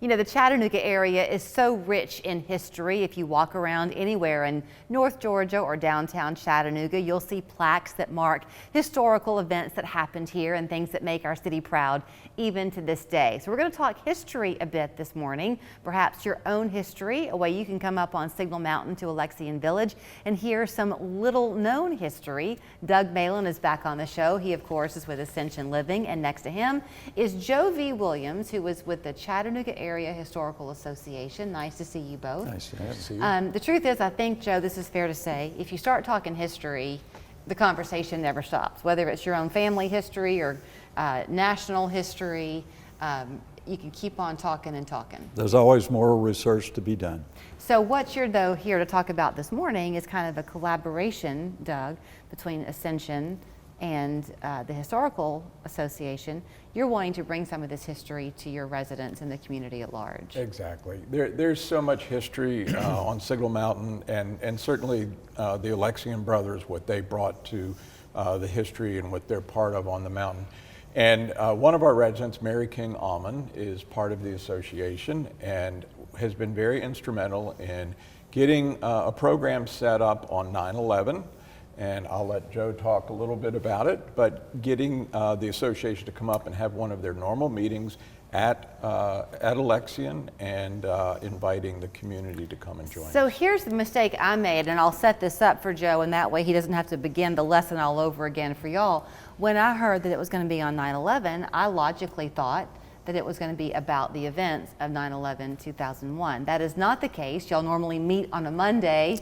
You know, the Chattanooga area is so rich in history. If you walk around anywhere in North Georgia or downtown Chattanooga, you'll see plaques that mark historical events that happened here and things that make our city proud even to this day. So we're going to talk history a bit this morning, perhaps your own history, a way you can come up on Signal Mountain to Alexian Village and hear some little known history. Doug Malin is back on the show. He, of course, is with Ascension Living, and next to him is Joe V. Williams, who was with the Chattanooga Area Historical Association. Nice to see you both. Nice to see you. The truth is, I think, Joe, this is fair to say, if you start talking history, the conversation never stops. Whether it's your own family history or national history, you can keep on talking and talking. There's always more research to be done. So what you're, though, here to talk about this morning is kind of a collaboration, Doug, between Ascension and the Historical Association. You're wanting to bring some of this history to your residents and the community at large. Exactly. There's so much history on Signal Mountain, and certainly the Alexian brothers, what they brought to the history and what they're part of on the mountain. And one of our residents, Mary King Almond, is part of the association and has been very instrumental in getting a program set up on 9/11. And I'll let Joe talk a little bit about it, but getting the association to come up and have one of their normal meetings at Alexian and inviting the community to come and join. So here's the mistake I made, and I'll set this up for Joe, and that way he doesn't have to begin the lesson all over again for y'all. When I heard that it was going to be on 9/11, I logically thought that it was going to be about the events of 9/11/2001. That is not the case. Y'all normally meet on a Monday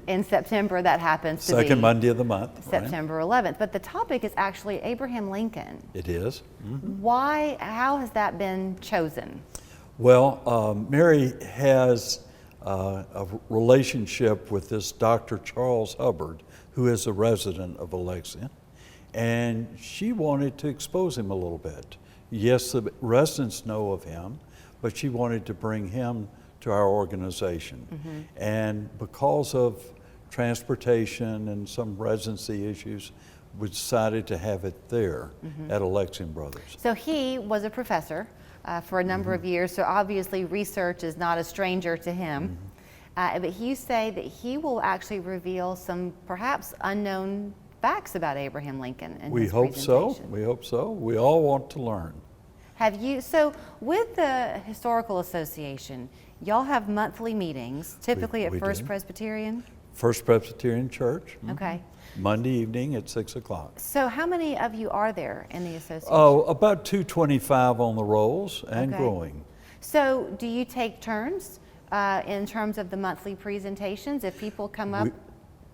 in September. That happens to be second Monday of the month, September 11th. But the topic is actually Abraham Lincoln. It is. Mm-hmm. Why? How has that been chosen? Well, Mary has a relationship with this Dr. Charles Hubbard, who is a resident of Alexian, and she wanted to expose him a little bit. Yes, the residents know of him, but she wanted to bring him to our organization. Mm-hmm. And because of transportation and some residency issues, we decided to have it there at Alexian Brothers. So he was a professor for a number of years, so obviously research is not a stranger to him. But you say that he will actually reveal some perhaps unknown facts about Abraham Lincoln in his presentation. We hope so. We all want to learn. Have you, so with the Historical Association, y'all have monthly meetings, typically at First Presbyterian? First Presbyterian Church. Okay. Monday evening at 6 o'clock. So how many of you are there in the association? Oh, about 225 on the rolls and growing. So do you take turns in terms of the monthly presentations if people come up?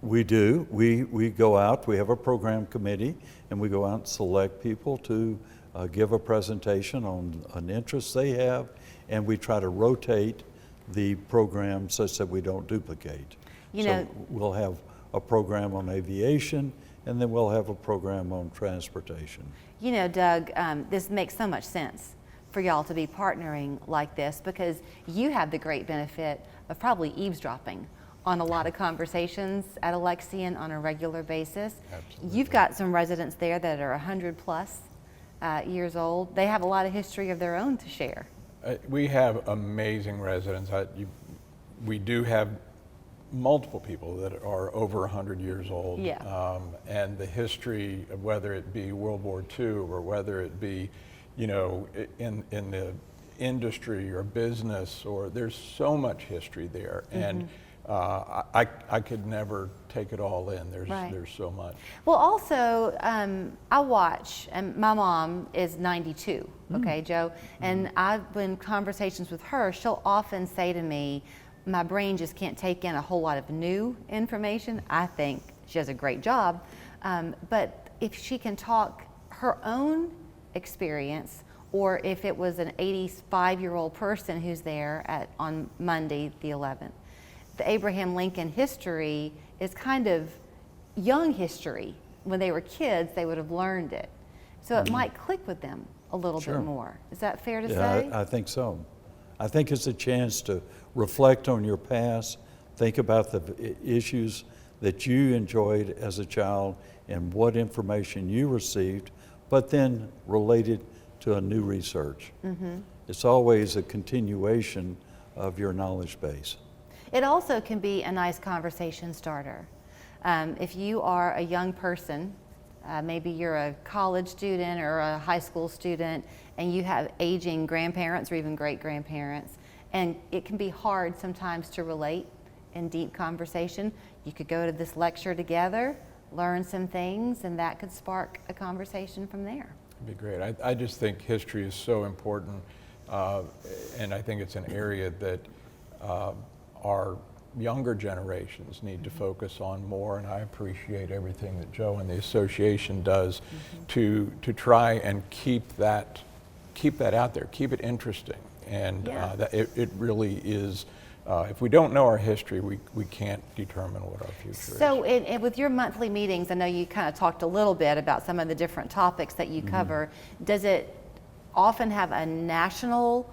We do. We go out, we have a program committee, and we go out and select people to give a presentation on an interest they have, and we try to rotate the program such that we don't duplicate. So we'll have a program on aviation, and then we'll have a program on transportation. You know, Doug, this makes so much sense for y'all to be partnering like this, because you have the great benefit of probably eavesdropping on a lot of conversations at Alexian on a regular basis. Absolutely. You've got some residents there that are 100 plus years old. They have a lot of history of their own to share. We have amazing residents. We do have multiple people that are over 100 years old. Yeah. And the history of whether it be World War II or whether it be, you know, in the industry or business, or there's so much history there. And I could never take it all in. There's so much. Well, also, I watch, and my mom is 92, okay, Joe? And I've been in conversations with her. She'll often say to me, my brain just can't take in a whole lot of new information. I think she does a great job. But if she can talk her own experience, or if it was an 85-year-old person who's there on Monday, the 11th, the Abraham Lincoln history is kind of young history. When they were kids, they would have learned it. So it might click with them a little bit more. Is that fair to say? I think so. I think it's a chance to reflect on your past, think about the issues that you enjoyed as a child and what information you received, but then related to a new research. It's always a continuation of your knowledge base. It also can be a nice conversation starter. If you are a young person, maybe you're a college student or a high school student, and you have aging grandparents or even great-grandparents, and it can be hard sometimes to relate in deep conversation, you could go to this lecture together, learn some things, and that could spark a conversation from there. It'd be great. I just think history is so important, and I think it's an area that our younger generations need to focus on more, and I appreciate everything that Joe and the association does to try and keep that out there, keep it interesting, and that it really is. If we don't know our history, we can't determine what our future is. So with your monthly meetings, I know you kind of talked a little bit about some of the different topics that you cover. Does it often have a national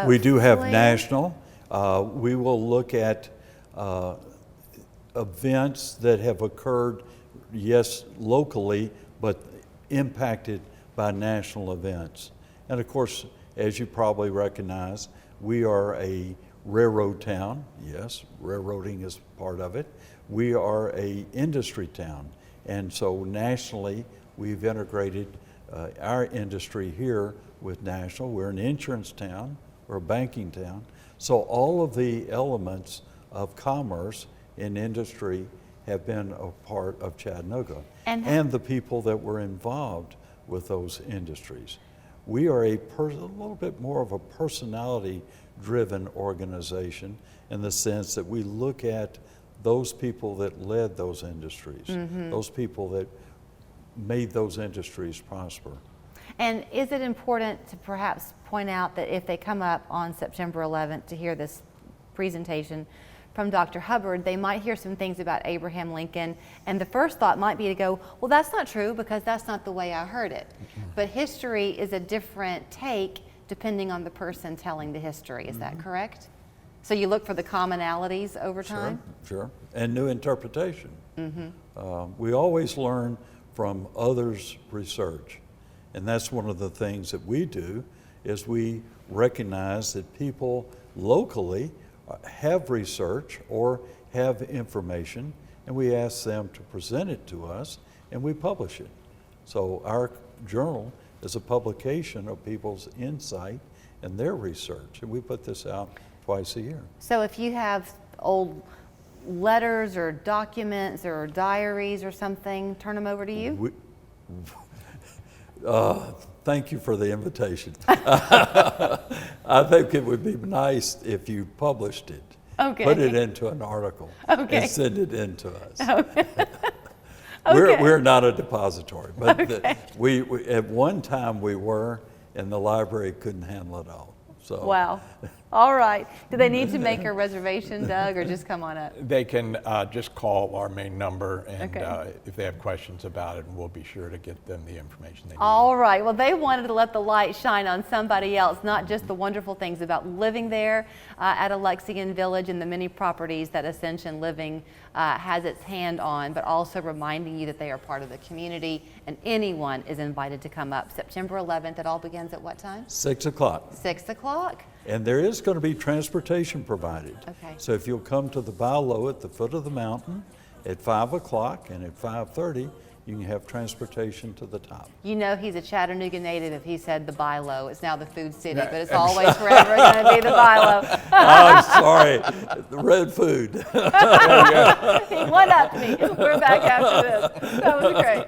We do have fling? national. We will look at events that have occurred, yes, locally, but impacted by national events. And of course, as you probably recognize, we are a railroad town. Yes, railroading is part of it. We are a industry town. And so nationally, we've integrated our industry here with national. We're an insurance town, we're a banking town. So all of the elements of commerce in industry have been a part of Chattanooga and the people that were involved with those industries. We are a little bit more of a personality-driven organization in the sense that we look at those people that led those industries, those people that made those industries prosper. And is it important to perhaps point out that if they come up on September 11th to hear this presentation from Dr. Hubbard, they might hear some things about Abraham Lincoln, and the first thought might be to go, well, that's not true because that's not the way I heard it. But history is a different take depending on the person telling the history. Is that correct? So you look for the commonalities over time? Sure, and new interpretation. We always learn from others' research, and that's one of the things that we do is we recognize that people locally have research or have information, and we ask them to present it to us, and we publish it. So our journal is a publication of people's insight and their research, and we put this out twice a year. So if you have old letters or documents or diaries or something, turn them over to you? Thank you for the invitation. I think it would be nice if you published it. Okay. Put it into an article Okay. and send it in to us. Okay. We're not a depository, but Okay. we at one time we were, and the library couldn't handle it all. So Wow. All right. Do they need to make a reservation, Doug, or just come on up? They can just call our main number, and Okay. if they have questions about it, we'll be sure to get them the information they need. All right. Well, they wanted to let the light shine on somebody else, not just the wonderful things about living there at Alexian Village and the many properties that Ascension Living has its hand on, but also reminding you that they are part of the community, and anyone is invited to come up. September 11th, it all begins at what time? 6 o'clock. 6 o'clock? And there is going to be transportation provided. Okay. So if you'll come to the buy low at the foot of the mountain at 5 o'clock and at 5:30, you can have transportation to the top. You know he's a Chattanooga native if he said the Bi-Lo. It's now the Food City, but it's always forever going to be the Bi-Lo. I'm sorry, the red food. He one-upped me. We're back after this. That was great.